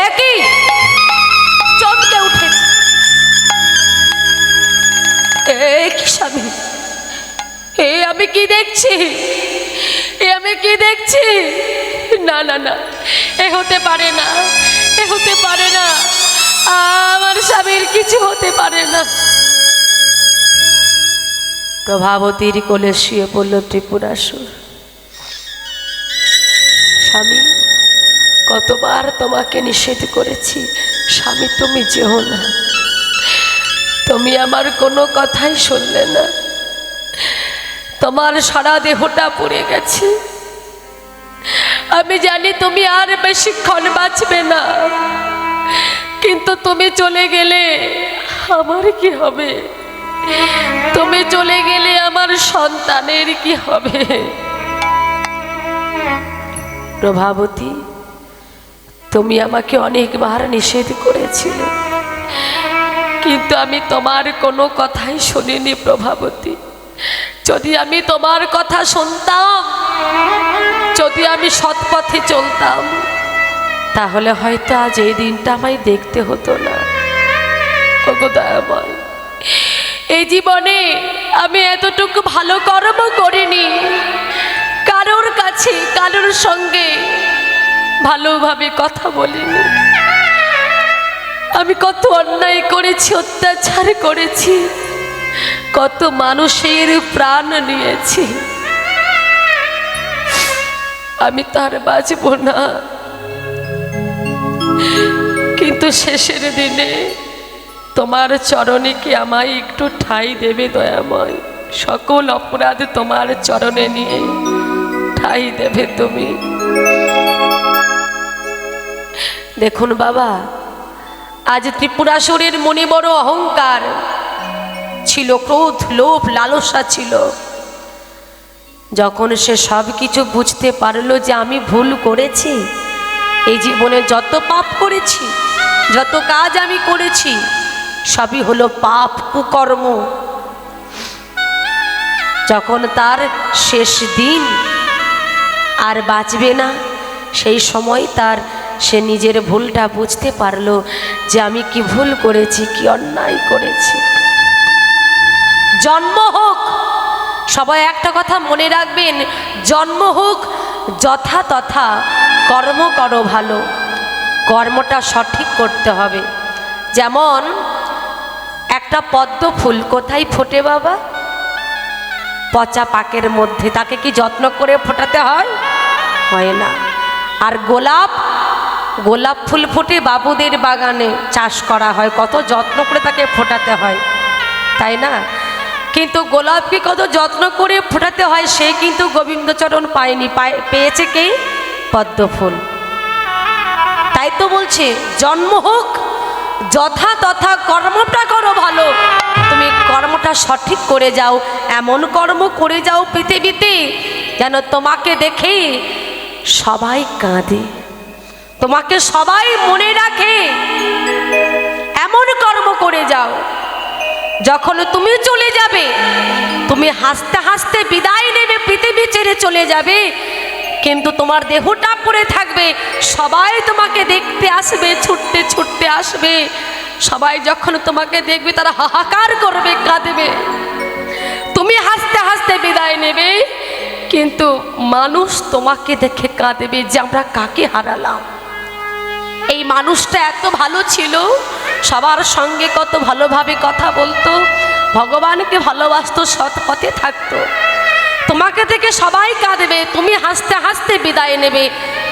একই চমকে উঠেছে। কি স্বামী, আমি কি দেখছি? আমি কি দেখছি? না না না, এ হতে পারে না, এ হতে পারে না, আমার স্বামীর কিছু হতে পারে না। প্রভাবতীর কোলে শুয়ে পড়ল ত্রিপুরাসুর। স্বামী, কতবার তোমাকে নিষেধ করেছি, স্বামী তুমি যেও না, তুমি আমার কোনো কথাই শুনলে না। তোমার সারা দেহটা পুড়ে গেছে, আমি জানি তুমি আর বেশিক্ষণ বাঁচবে না, কিন্তু তুমি চলে গেলে আমার কি হবে? তুমি চলে গেলে আমার সন্তানের কি হবে? প্রভাবতী, তুমি আমাকে অনেকবার নিষেধ করেছিলে, কিন্তু আমি তোমার কোনো কথাই শুনিনি। প্রভাবতী, যদি আমি তোমার কথা শুনতাম, যদি আমি সৎপথে চলতাম, তাহলে হয়তো আজ এই দিনটা আমায় দেখতে হতো না। ওগো দয়াময়, এই জীবনে আমি এতটুকু ভালো কর্ম করিনি, কারোর কাছে কারোর সঙ্গে ভালোভাবে কথা বলিনি। আমি কত অন্যায় করেছি, অত্যাচার করেছি, কত মানুষের প্রাণ নিয়েছি, আমি তার বাঁচব না। কিন্তু শেষের দিনে তোমার চরণে কি আমায় একটু ঠাঁই দেবে দয়াময়? সকল অপরাধ তোমার চরণে নিয়ে ঠাঁই দেবে তুমি। দেখুন বাবা, আজ ত্রিপুরাসুরের মনে বড় অহংকার ছিল, ক্রোধ, লোভ, লালসা ছিল। যখন সে সব কিছু বুঝতে পারলো যে আমি ভুল করেছি, এই জীবনে যত পাপ করেছি, যত কাজ আমি করেছি, সবই হলো পাপ, কুকর্ম। যখন তার শেষ দিন আর বাঁচবে না, সেই সময় সে নিজের ভুলটা বুঝতে পারলো যে আমি কি ভুল করেছি, কি অন্যায় করেছি। জন্ম হোক, সবাই একটা কথা মনে রাখবেন, জন্ম হোক যথা তথা, কর্ম করো ভালো, কর্মটা সঠিক করতে হবে। যেমন একটা পদ্ম ফুল কোথায় ফোটে বাবা? পচা পাকের মধ্যে। তাকে কি যত্ন করে ফোটাতে হয় না। আর গোলাপ ফুল ফোটে বাবুদের বাগানে, চাষ করা হয়, কত যত্ন করে তাকে ফোটাতে হয়, তাই না? কিন্তু গোলাপকে কত যত্ন করে ফোটাতে হয়, সে কিন্তু গোবিন্দচরণ পায়নি, পেয়েছে কে? পদ্ম ফুল। তাই তো বলছে জন্ম হোক যথা তথা, কর্মটা করো ভালো। তুমি কর্মটা সঠিক করে যাও, এমন কর্ম করে যাও পৃথিবীতে যেন তোমাকে দেখে সবাই কাঁদে, তোমাকে সবাই মনে রাখে। এমন কর্ম করে যাও, যখন তুমি চলে যাবে, তুমি হাসতে হাসতে বিদায় নেবে, পৃথিবী ছেড়ে চলে যাবে, কিন্তু তোমার দেহটা পড়ে থাকবে, সবাই তোমাকে দেখতে আসবে, ছুটতে ছুটতে আসবে। সবাই যখন তোমাকে দেখবে তারা হাহাকার করবে, কাঁদবে। তুমি হাসতে হাসতে বিদায় নেবে, কিন্তু মানুষ তোমাকে দেখে কাঁদবে যে আমরা কাকে হারালাম। এই মানুষটা এত ভালো ছিল, সবার সঙ্গে কত ভালোভাবে কথা বলতো, ভগবানকে ভালোবাসতো, সৎ পথে থাকতো। তোমাকে থেকে সবাই কাঁদবে, তুমি হাসতে হাসতে বিদায় নেবে।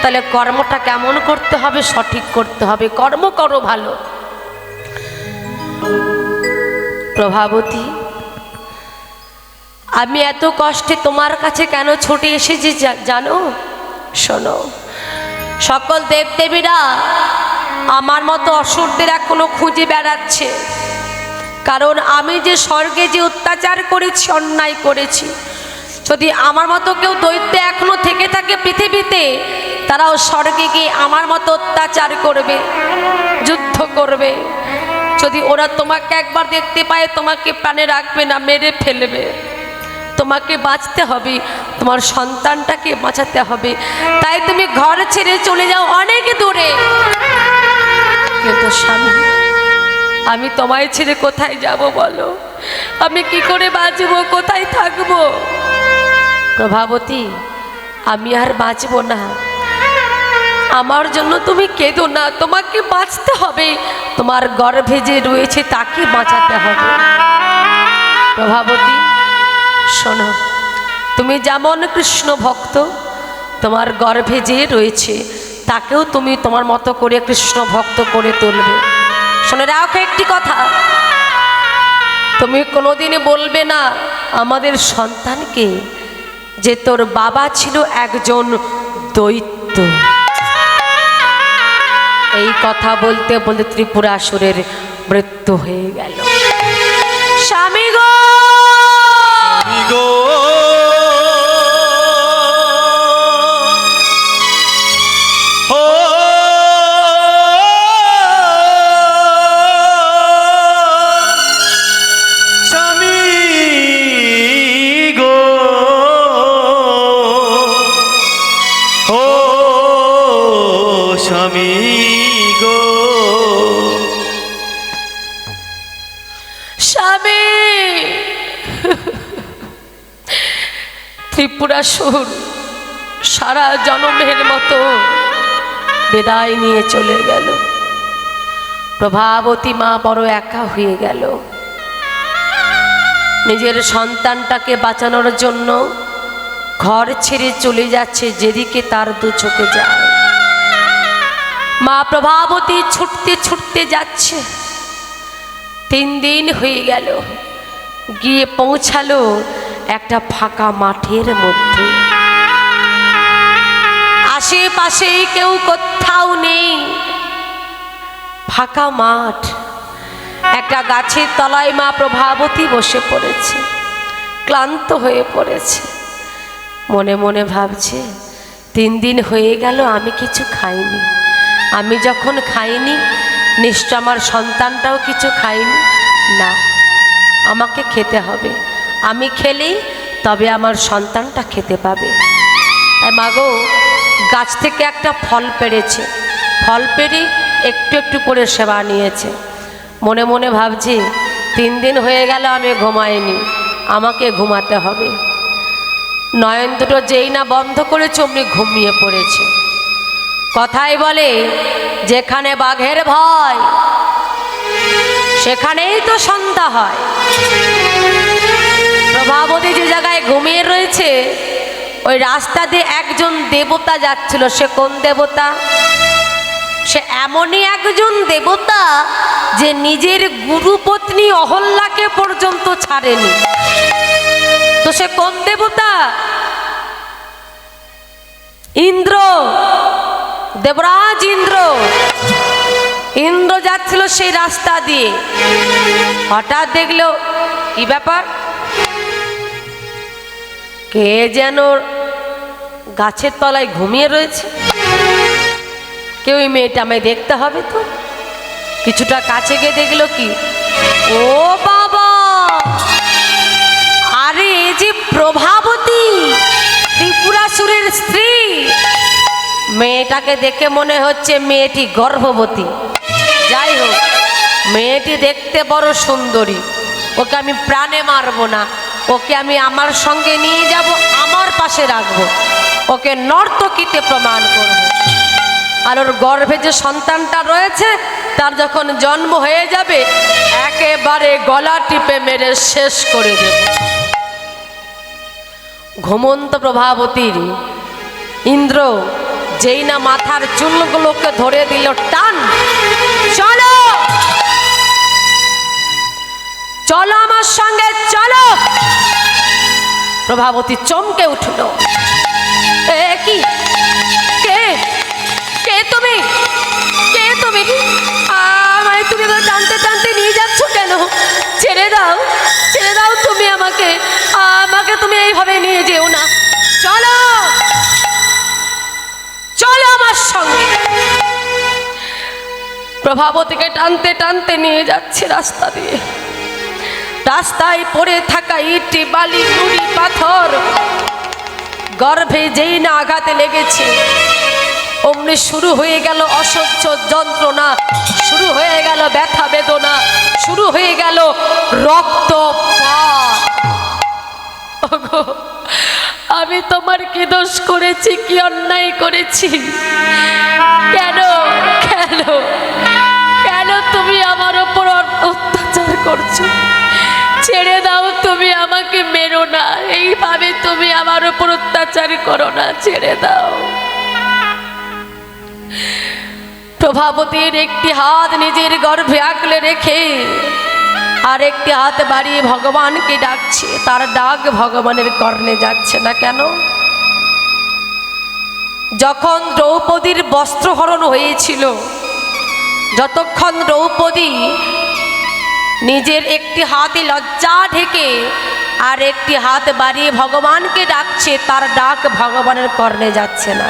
তাহলে কর্মটা কেমন করতে হবে? সঠিক করতে হবে, কর্ম করো ভালো। প্রভাবতী, আমি এত কষ্টে তোমার কাছে কেন ছুটে এসেছি জানো? শোনো, সকল দেবদেবীরা আমার মতো অসুরদের এখনো খুঁজে বেড়াচ্ছে, কারণ আমি যে স্বর্গে যে অত্যাচার করেছি, অন্যায় করেছি, যদি আমার মতো কেউ দৈত্য এখনো থেকে থাকে পৃথিবীতে, তারাও স্বর্গে গিয়ে আমার মতো অত্যাচার করবে, যুদ্ধ করবে। যদি ওরা তোমাকে একবার দেখতে পায়, তোমাকে প্রাণে রাখবে না, মেরে ফেলবে। তোমাকে বাঁচতে হবে, তোমার সন্তানটাকে বাঁচাতে হবে। তাই তুমি ঘর ছেড়ে চলে যাও অনেক দূরে। কিন্তু স্বামী, আমি তোমায় ছেড়ে কোথায় যাব বলো? আমি কি করে বাঁচবো, কোথায় থাকবো? প্রভাবতী, আমি আর বাঁচব না, আমার জন্য তুমি কেঁদো না, তোমাকে বাঁচতে হবে, তোমার গর্ভে যে রয়েছে তাকে বাঁচাতে হবে। প্রভাবতী শোনো, তুমি যেমন কৃষ্ণ ভক্ত, তোমার গর্ভে যে রয়েছে তাকেও তুমি তোমার মতো করে কৃষ্ণ ভক্ত করে তুলবে। শুনে রাখো একটি কথা, তুমি কোনোদিনই বলবে না আমাদের সন্তানকে যে তোর বাবা ছিল একজন দৈত্য। এই কথা বলতে বলতে ত্রিপুরাসুরের মৃত্যু হয়ে গেল। স্বামী গো, ত্রিপুরাসুর সারা জনমের মতো বিদায় নিয়ে চলে গেল। প্রভাবতী মা বড় একা হয়ে গেল। নিজের সন্তানটাকে বাঁচানোর জন্য ঘর ছেড়ে চলে যাচ্ছে, যেদিকে তার দু চোখে যায়। মা প্রভাবতী ছুটতে ছুটতে যাচ্ছে। 3 দিন হয়ে গেল, গিয়ে পৌঁছালো একটা ফাঁকা মাঠের মধ্যে। আশেপাশে কেউ কোথাও নেই, ফাঁকা মাঠ। একটা গাছের তলায় মা প্রভাবতী বসে পড়েছে, ক্লান্ত হয়ে পড়েছে। মনে মনে ভাবছে 3 দিন হয়ে গেল আমি কিছু খাইনি, আমি যখন খাইনি নিশ্চয় আমার সন্তানটাও কিছু খায়নি। না, আমাকে খেতে হবে, আমি খেলেই তবে আমার সন্তানটা খেতে পাবে। তাই মাগো গাছ থেকে একটা ফল পেড়েছে, ফল পেড়ে একটু একটু করে সেবা নিয়েছে। মনে মনে ভাবছি 3 দিন হয়ে গেল আমি ঘুমাইনি, আমাকে ঘুমাতে হবে। নয়ন দুটো যেই না বন্ধ করেছে অমনি ঘুমিয়ে পড়েছে। কথাই বলে যেখানে বাঘের ভয় সেখানেই তো সন্ধ্যা হয়। প্রভাবতী যে জায়গায় ঘুমিয়ে রয়েছে ওই রাস্তা দিয়ে একজন দেবতা যাচ্ছিল। সে কোন দেবতা? সে এমনই একজন দেবতা যে নিজের গুরুপত্নী অহল্যাকে পর্যন্ত ছাড়েনি। তো সে কোন দেবতা? ইন্দ্র, দেবরাজ ইন্দ্র। ইন্দ্র যাচ্ছিল সেই রাস্তা দিয়ে, হঠাৎ দেখলো কি ব্যাপার, কে যেন গাছের তলায় ঘুমিয়ে রয়েছে। কেউ এই মেয়েটা আমায় দেখতে হবে তো। কিছুটা কাছে গিয়ে দেখলো কি, ও বাবা, আরে এই যে প্রভাবতী, ত্রিপুরাসুরের স্ত্রী। মেয়েটাকে দেখে মনে হচ্ছে মেয়েটি গর্ভবতী। যাই হোক, মেয়েটি দেখতে বড় সুন্দরী, ওকে আমি প্রাণে মারবো না, ওকে আমি আমার সঙ্গে নিয়ে যাব, আমার পাশে রাখবো, ওকে নর্তকীতে প্রমাণ করব। আর ওর গর্ভে যে সন্তানটা রয়েছে তার যখন জন্ম হয়ে যাবে একেবারে গলা টিপে মেরে শেষ করে দেব। ঘুমন্ত প্রভাবতীর ইন্দ্র যেই না মাথার চুলগুলোকে ধরে দিল টান, চলো চলো আমার সঙ্গে চলো। প্রভাবতী চমকে উঠল, এ কি, কে কে তুমি, কে তুমি? আমায় তুমি টানতে টানতে নিয়ে যাচ্ছ কেন? ছেড়ে দাও, ছেড়ে দাও তুমি আমাকে, আমাকে তুমি এইভাবে নিয়ে যেও না। চলো চলো আমার সঙ্গে। প্রভাবতীকে টানতে টানতে নিয়ে যাচ্ছে রাস্তা দিয়ে। রাস্তায় পড়ে থাকা ইট বালি নুড়ি পাথর গর্ভে যেই না আঘাতে লেগেছে অমনি শুরু হয়ে গেল অসহ্য যন্ত্রণা, শুরু হয়ে গেল ব্যথা বেদনা, শুরু হয়ে গেল রক্তপাত। ওগো, আমি তোমার কি দোষ করেছি, কি অন্যায় করেছি? কেন কেন কেন তুমি আমার ওপর অত্যাচার করছো? ছেড়ে দাও, তুমি আমাকে মেরো না, এইভাবে তুমি আমার ওপর অত্যাচার করো না, ছেড়ে দাও। প্রভাবতীর একটি হাত নিজের গর্ভে আঁকলে রেখে আর একটি হাত বাড়িয়ে ভগবানকে ডাকছে। তার ডাক ভগবানের কর্ণে যাচ্ছে না কেন? যখন দ্রৌপদীর বস্ত্রহরণ হয়েছিল, যতক্ষণ দ্রৌপদী নিজের একটি হাতে লজ্জা ঢেকে আর একটি হাত বাড়িয়ে ভগবানকে ডাকছে, তার ডাক ভগবানের কর্ণে যাচ্ছে না।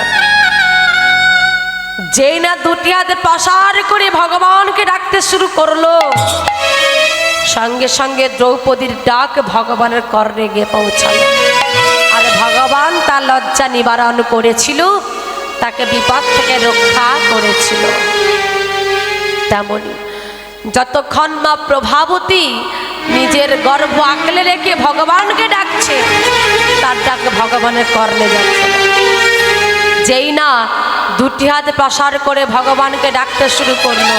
যেই না দুটি হাতে প্রসার করে ভগবানকে ডাকতে শুরু করলো সঙ্গে সঙ্গে দ্রৌপদীর ডাক ভগবানের কর্ণে গিয়ে পৌঁছালো। আর ভগবান তার লজ্জা নিবারণ করেছিল, তাকে বিপদ থেকে রক্ষা করেছিল। তেমনি যতক্ষণ মা প্রভাবতী নিজের গর্ভ আঁকলে রেখে ভগবানকে ডাকছে, তার ডাক ভগবানের কর্ণে যাচ্ছে না। যেই না দুটি হাত প্রসার করে ভগবানকে ডাকতে শুরু করলো,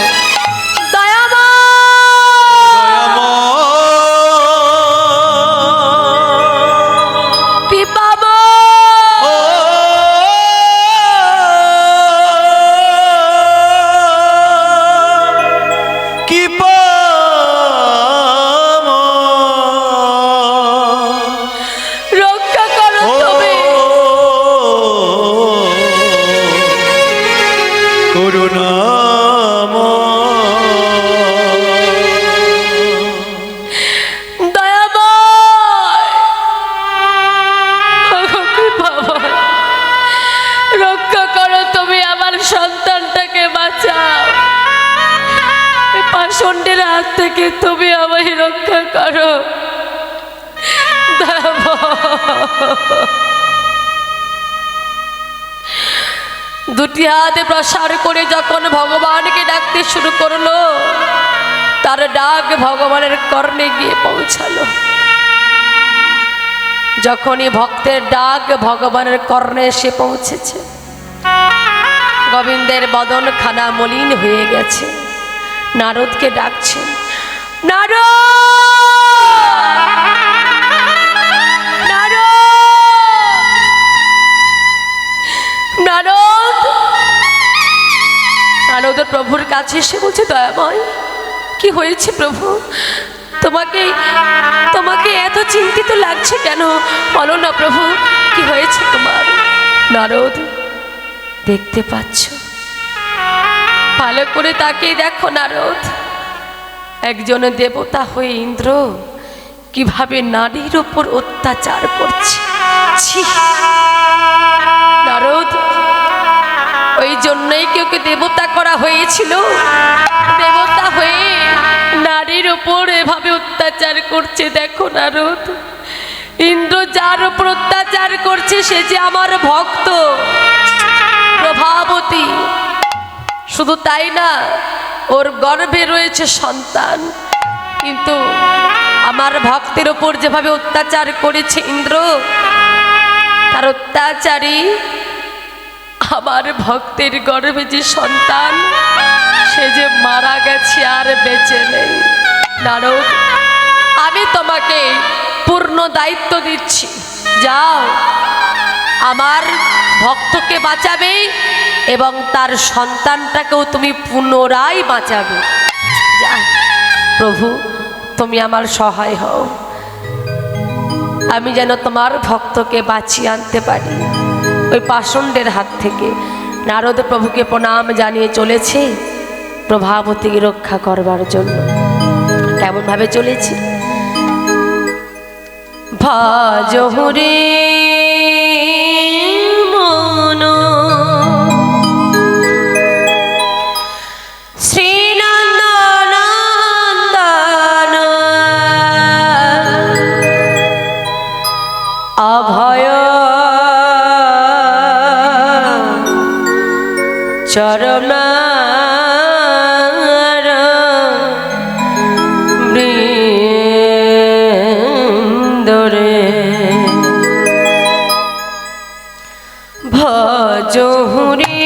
থেকে তুমি আমায় রক্ষা করো। দুটি হাতে প্রসার করে যখন ভগবানকে ডাকতে শুরু করলো, তার ডাক ভগবানের কর্ণে গিয়ে পৌঁছালো। যখনই ভক্তের ডাক ভগবানের কর্ণে এসে পৌঁছেছে, গোবিন্দের বদন খানা মলিন হয়ে গেছে। নারদকে ডাকছেন, নারদ, নারদ, নারদ। নারদ প্রভুর কাছে এসে বলছে, দয়াময়, কি হয়েছে প্রভু? তোমাকে তোমাকে এত চিন্তিত লাগছে কেন? বলো না প্রভু, কি হয়েছে তোমার? নারদ, দেখতে পাচ্ছ? ভালো করে তাকে দেখো নারদ, একজন দেবতা হয়ে ইন্দ্র কিভাবে নারীর উপর অত্যাচার করছে। ছি নারদ, ওই জন্যই কেউ দেবতা করা হয়েছিল। দেবতা হয়ে নারীর উপর এভাবে অত্যাচার করছে। দেখো নারদ, ইন্দ্র যার উপর অত্যাচার করছে সে যে আমার ভক্ত প্রভাবতী। শুধু তাই না, ওর গর্ভে রয়েছে সন্তান। কিন্তু আমার ভক্তের ওপর যেভাবে অত্যাচার করেছে ইন্দ্র, তার অত্যাচারী আমার ভক্তের গর্ভে যে সন্তান, সে যে মারা গেছে, আর বেঁচে নেই। নারদ, আমি তোমাকে পূর্ণ দায়িত্ব দিচ্ছি, যাও আমার ভক্তকে বাঁচাবে এবং তার সন্তানটাকেও তুমি পুনরায় বাঁচাবে। যাও প্রভু, তুমি আমার সহায় হও, আমি যেন তোমার ভক্তকে বাঁচিয়ে আনতে পারি ওই পাষণ্ডের হাত থেকে। নারদ প্রভুকে প্রণাম জানিয়ে চলেছে প্রভাবতীকে রক্ষা করবার জন্য। কেমন ভাবে চলেছে? ভজহরে মন শ্রীনন্দনন্দন অভয় চরণ বৃন্দরে ভজহুরি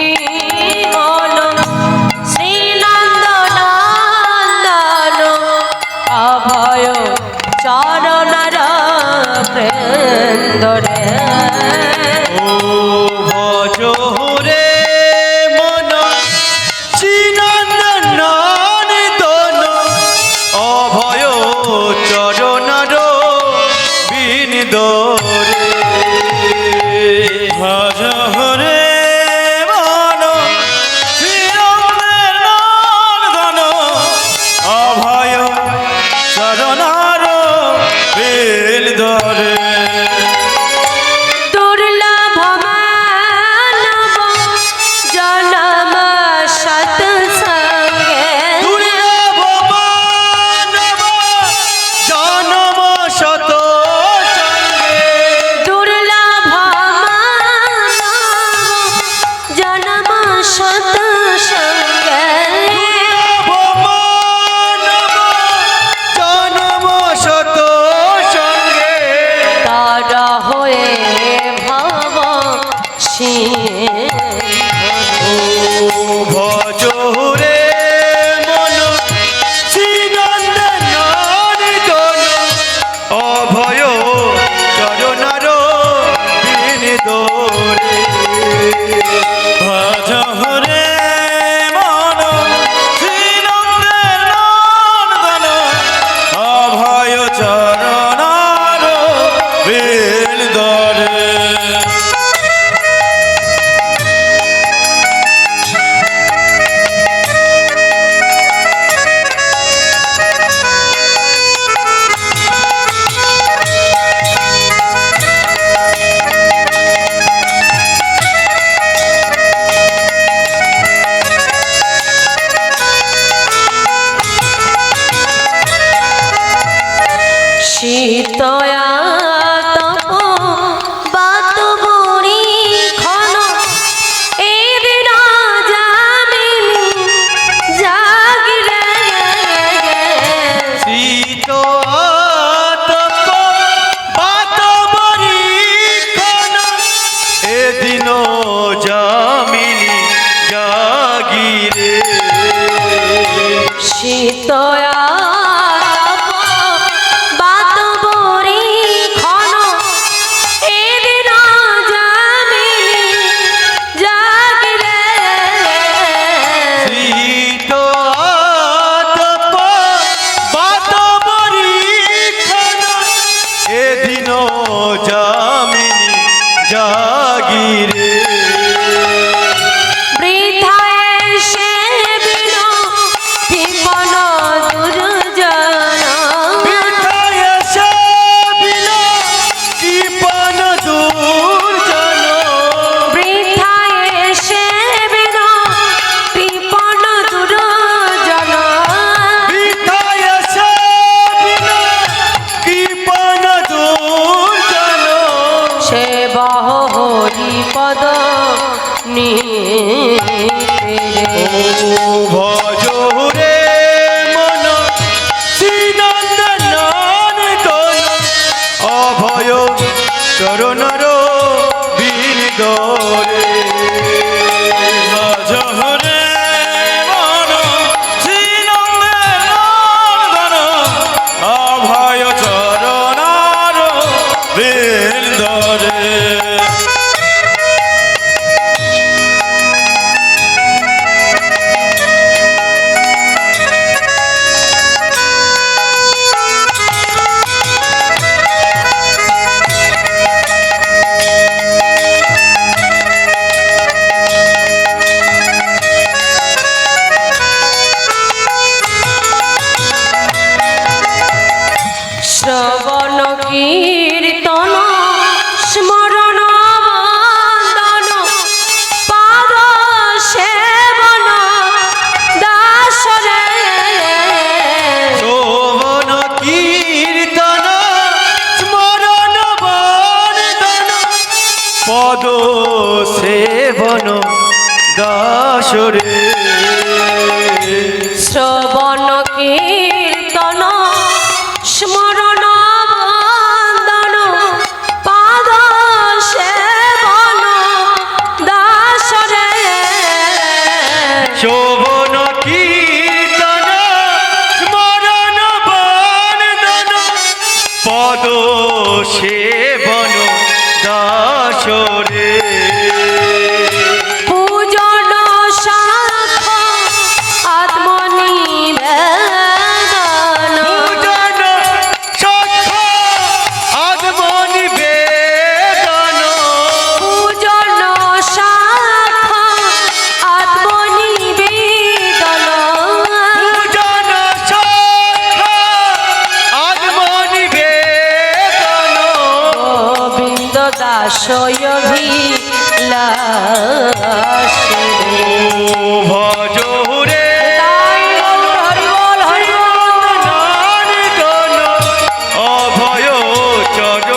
মন শ্রীনন্দনন্দন অভয় চরণর বৃন্দরে। ও ভজহরে মন শ্রীনন্দনন্দন অভয় চরণর বিন্দরে। ভজহরে মন শ্রীনন্দনন্দন অভয় চরণর বিন্দরে। দুর্লভ মানব জনম সৎসঙ্গে, দুর্লভ মানব জনম শত সঙ্গে। দুর্লভ মানব জনম সৎসঙ্গে, দুর্লভ মানব জনম শত সঙ্গে। তারা হয়ে ভব ও ভজহরে মন শ্রীনন্দনন্দন অভয় চরণার বিন্দরে। ভজহরে মন শ্রীনন্দনন্দন অভয় চরণার বিন্দরে। দিন যামিনী জাগিরে বৃথায় সে বিনো জীবন দুর্জন বৃথায় সে বিন কৃপণ দুর্জন বৃথায় সে বিনো কৃপণ দুর্জন বৃথায় সে বিন কৃপণ দুর্জন সে বহ হরিপদ ভজরে মন শ্রীনন্দন গণ অভয় চরণর বিন্দরে ভজরে মন শ্রীনন্দন গণ অভয় চরণর বিন্দরে শ্রবণ কীর্তন স্মরণ বন্দন পাদ সেবন দাসরে শোভন কীর্তন স্মরণ বন্দন পদ সেবন দাসরে শ্রবণ কীর্তন স্মরণ বন্দন পাদ সেবন দাসরে শোভন কীর্তন স্মরণ বন্দন পদ সেবন দাসরে পূজন শাখ আত্মনিবেদন পূজন সখ্য আত্মনিবেদন পূজন শাখ আত্মনিবেদন পূজন সখ্য আত্মনিবেদন গোবিন্দ দাসয়ভিলাষে ভজরে হরি বল হরি বল অভয় চর